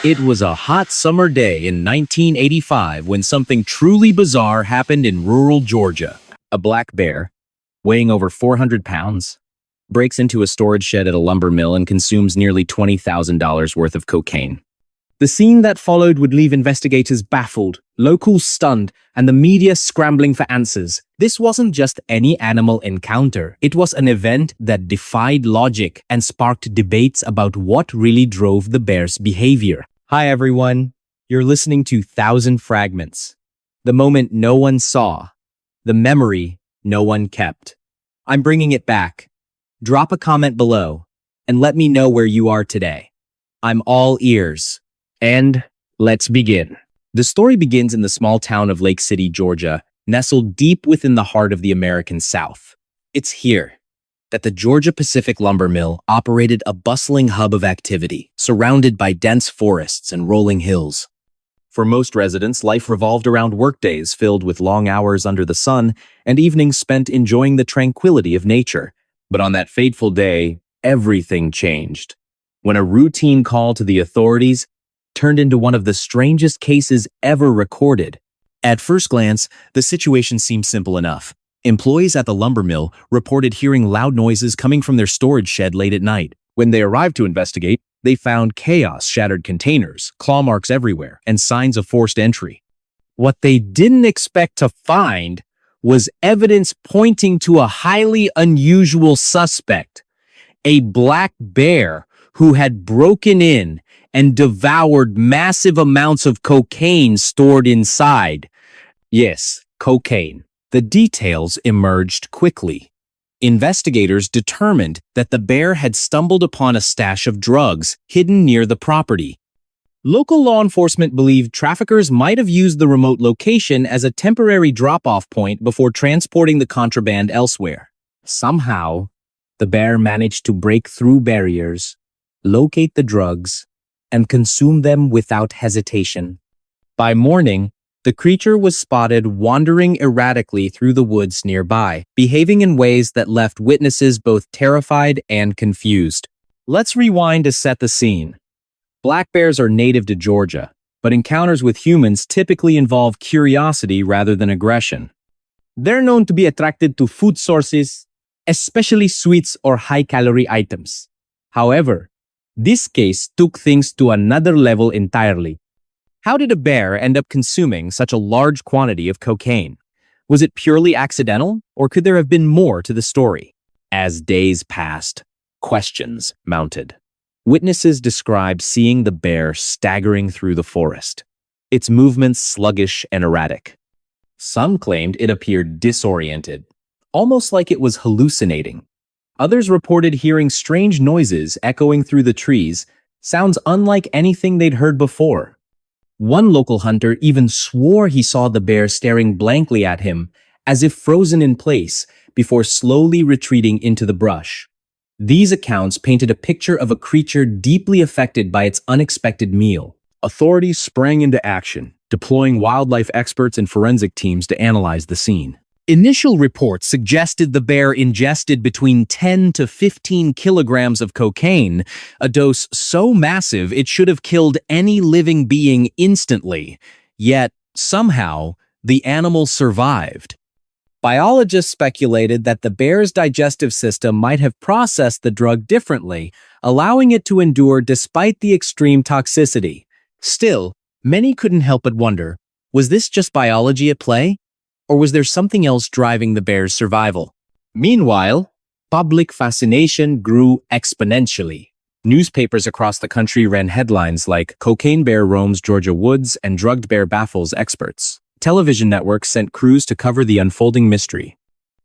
It was a hot summer day in 1985 when something truly bizarre happened in rural Georgia. A black bear, weighing over 400 pounds, breaks into a storage shed at a lumber mill and consumes nearly $20,000 worth of cocaine. The scene that followed would leave investigators baffled, locals stunned, and the media scrambling for answers. This wasn't just any animal encounter. It was an event that defied logic and sparked debates about what really drove the bear's behavior. Hi everyone, you're listening to Thousand Fragments. The moment no one saw, the memory no one kept. I'm bringing it back. Drop a comment below and let me know where you are today. I'm all ears. And let's begin. The story begins in the small town of Lake City, Georgia, nestled deep within the heart of the American South. It's here that the Georgia Pacific Lumber Mill operated a bustling hub of activity, surrounded by dense forests and rolling hills. For most residents, life revolved around workdays filled with long hours under the sun and evenings spent enjoying the tranquility of nature. But on that fateful day, everything changed. When a routine call to the authorities turned into one of the strangest cases ever recorded. At first glance, the situation seemed simple enough. Employees at the lumber mill reported hearing loud noises coming from their storage shed late at night. When they arrived to investigate, they found chaos, shattered containers, claw marks everywhere, and signs of forced entry. What they didn't expect to find was evidence pointing to a highly unusual suspect, a black bear who had broken in and devoured massive amounts of cocaine stored inside. Yes, cocaine. The details emerged quickly. Investigators determined that the bear had stumbled upon a stash of drugs hidden near the property. Local law enforcement believed traffickers might have used the remote location as a temporary drop-off point before transporting the contraband elsewhere. Somehow, the bear managed to break through barriers, locate the drugs, and consume them without hesitation. By morning, the creature was spotted wandering erratically through the woods nearby, behaving in ways that left witnesses both terrified and confused. Let's rewind to set the scene. Black bears are native to Georgia, but encounters with humans typically involve curiosity rather than aggression. They're known to be attracted to food sources, especially sweets or high-calorie items. However, this case took things to another level entirely. How did a bear end up consuming such a large quantity of cocaine? Was it purely accidental, or could there have been more to the story? As days passed, questions mounted. Witnesses described seeing the bear staggering through the forest, its movements sluggish and erratic. Some claimed it appeared disoriented, almost like it was hallucinating. Others reported hearing strange noises echoing through the trees, sounds unlike anything they'd heard before. One local hunter even swore he saw the bear staring blankly at him, as if frozen in place, before slowly retreating into the brush. These accounts painted a picture of a creature deeply affected by its unexpected meal. Authorities sprang into action, deploying wildlife experts and forensic teams to analyze the scene. Initial reports suggested the bear ingested between 10 to 15 kilograms of cocaine, a dose so massive it should have killed any living being instantly. Yet, somehow, the animal survived. Biologists speculated that the bear's digestive system might have processed the drug differently, allowing it to endure despite the extreme toxicity. Still, many couldn't help but wonder, was this just biology at play? Or was there something else driving the bear's survival? Meanwhile, public fascination grew exponentially. Newspapers across the country ran headlines like "Cocaine Bear Roams Georgia Woods" and "Drugged Bear Baffles Experts." Television networks sent crews to cover the unfolding mystery,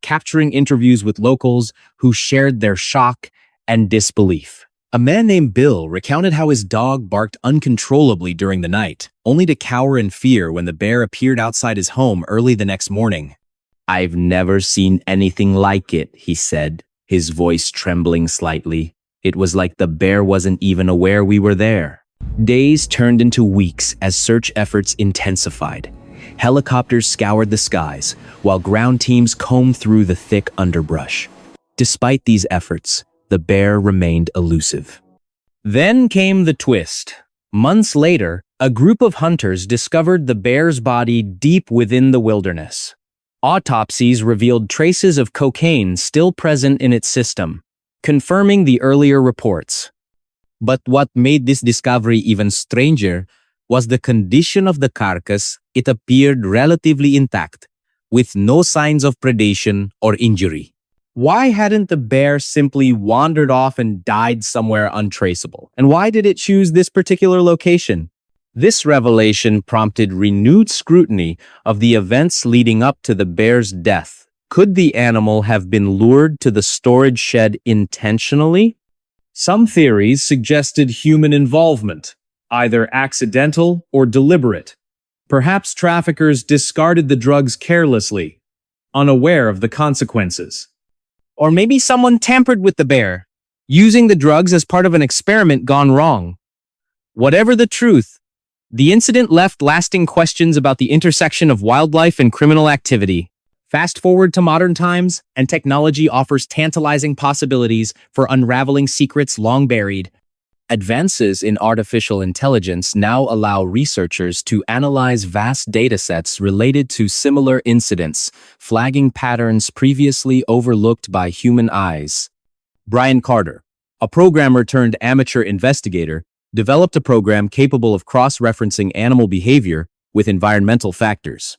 capturing interviews with locals who shared their shock and disbelief. A man named Bill recounted how his dog barked uncontrollably during the night, only to cower in fear when the bear appeared outside his home early the next morning. "I've never seen anything like it," he said, his voice trembling slightly. "It was like the bear wasn't even aware we were there." Days turned into weeks as search efforts intensified. Helicopters scoured the skies, while ground teams combed through the thick underbrush. Despite these efforts, the bear remained elusive. Then came the twist. Months later, a group of hunters discovered the bear's body deep within the wilderness. Autopsies revealed traces of cocaine still present in its system, confirming the earlier reports. But what made this discovery even stranger was the condition of the carcass. It appeared relatively intact, with no signs of predation or injury. Why hadn't the bear simply wandered off and died somewhere untraceable? And why did it choose this particular location? This revelation prompted renewed scrutiny of the events leading up to the bear's death. Could the animal have been lured to the storage shed intentionally? Some theories suggested human involvement, either accidental or deliberate. Perhaps traffickers discarded the drugs carelessly, unaware of the consequences. Or maybe someone tampered with the bear, using the drugs as part of an experiment gone wrong. Whatever the truth, the incident left lasting questions about the intersection of wildlife and criminal activity. Fast forward to modern times, and technology offers tantalizing possibilities for unraveling secrets long buried. Advances in artificial intelligence now allow researchers to analyze vast datasets related to similar incidents, flagging patterns previously overlooked by human eyes. Brian Carter, a programmer turned amateur investigator, developed a program capable of cross-referencing animal behavior with environmental factors.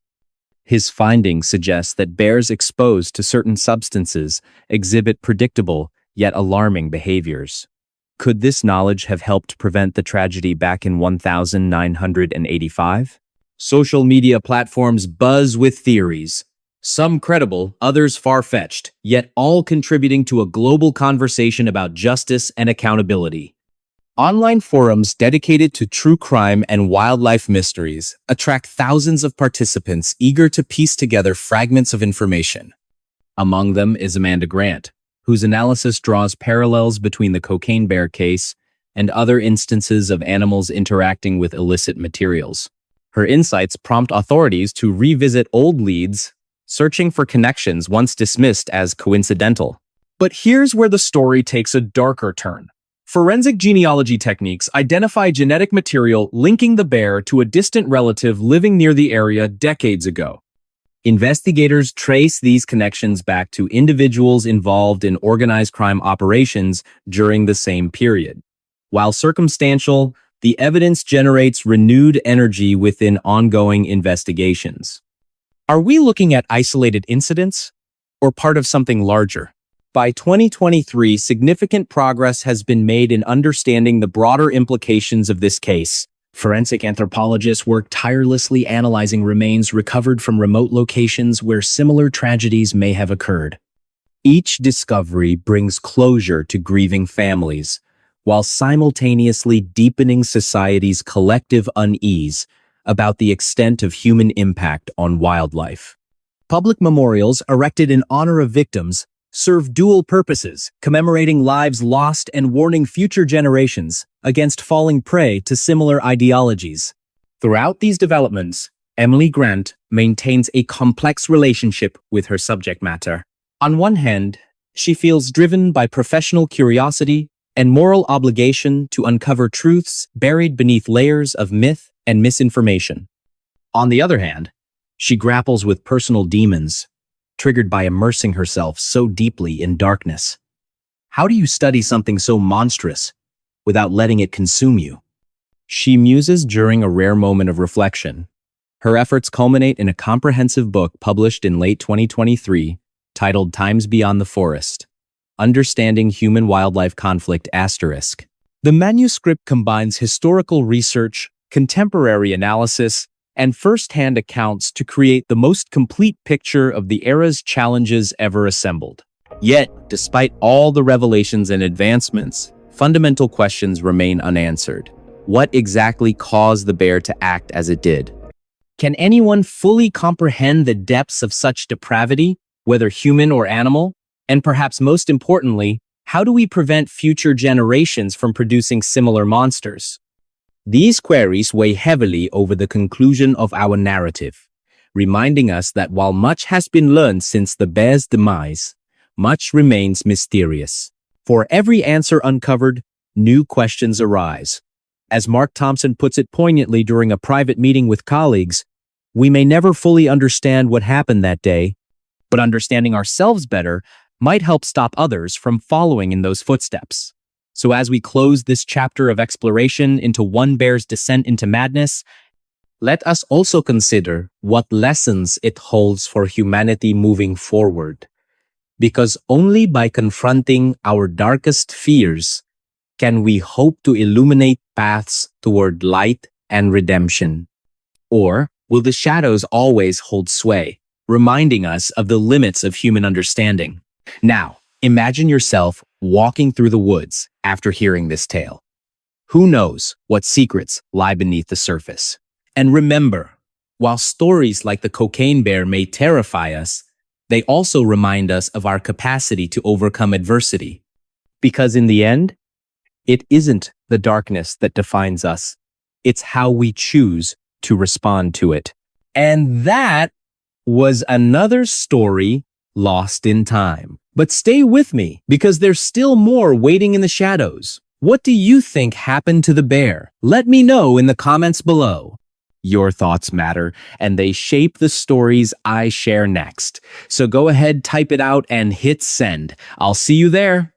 His findings suggest that bears exposed to certain substances exhibit predictable yet alarming behaviors. Could this knowledge have helped prevent the tragedy back in 1985? Social media platforms buzz with theories, some credible, others far-fetched, yet all contributing to a global conversation about justice and accountability. Online forums dedicated to true crime and wildlife mysteries attract thousands of participants eager to piece together fragments of information. Among them is Amanda Grant, whose analysis draws parallels between the cocaine bear case and other instances of animals interacting with illicit materials. Her insights prompt authorities to revisit old leads, searching for connections once dismissed as coincidental. But here's where the story takes a darker turn. Forensic genealogy techniques identify genetic material linking the bear to a distant relative living near the area decades ago. Investigators trace these connections back to individuals involved in organized crime operations during the same period. While circumstantial, the evidence generates renewed energy within ongoing investigations. Are we looking at isolated incidents or part of something larger? By 2023, significant progress has been made in understanding the broader implications of this case. Forensic anthropologists work tirelessly analyzing remains recovered from remote locations where similar tragedies may have occurred. Each discovery brings closure to grieving families, while simultaneously deepening society's collective unease about the extent of human impact on wildlife. Public memorials erected in honor of victims serve dual purposes, commemorating lives lost and warning future generations against falling prey to similar ideologies. Throughout these developments, Emily Grant maintains a complex relationship with her subject matter. On one hand, she feels driven by professional curiosity and moral obligation to uncover truths buried beneath layers of myth and misinformation. On the other hand, she grapples with personal demons, triggered by immersing herself so deeply in darkness. How do you study something so monstrous without letting it consume you? She muses during a rare moment of reflection. Her efforts culminate in a comprehensive book published in late 2023 titled Times Beyond the Forest: Understanding Human-Wildlife Conflict ***. The manuscript combines historical research, contemporary analysis, and first-hand accounts to create the most complete picture of the era's challenges ever assembled. Yet, despite all the revelations and advancements, fundamental questions remain unanswered. What exactly caused the bear to act as it did? Can anyone fully comprehend the depths of such depravity, whether human or animal? And perhaps most importantly, how do we prevent future generations from producing similar monsters? These queries weigh heavily over the conclusion of our narrative, reminding us that while much has been learned since the bear's demise, much remains mysterious. For every answer uncovered, new questions arise. As Mark Thompson puts it poignantly during a private meeting with colleagues, we may never fully understand what happened that day, but understanding ourselves better might help stop others from following in those footsteps. So as we close this chapter of exploration into one bear's descent into madness, let us also consider what lessons it holds for humanity moving forward. Because only by confronting our darkest fears can we hope to illuminate paths toward light and redemption. Or will the shadows always hold sway, reminding us of the limits of human understanding? Now, imagine yourself walking through the woods after hearing this tale. Who knows what secrets lie beneath the surface? And remember, while stories like the cocaine bear may terrify us, they also remind us of our capacity to overcome adversity. Because in the end, it isn't the darkness that defines us. It's how we choose to respond to it. And that was another story lost in time. But stay with me, because there's still more waiting in the shadows. What do you think happened to the bear? Let me know in the comments below. Your thoughts matter, and they shape the stories I share next. So go ahead, type it out, and hit send. I'll see you there.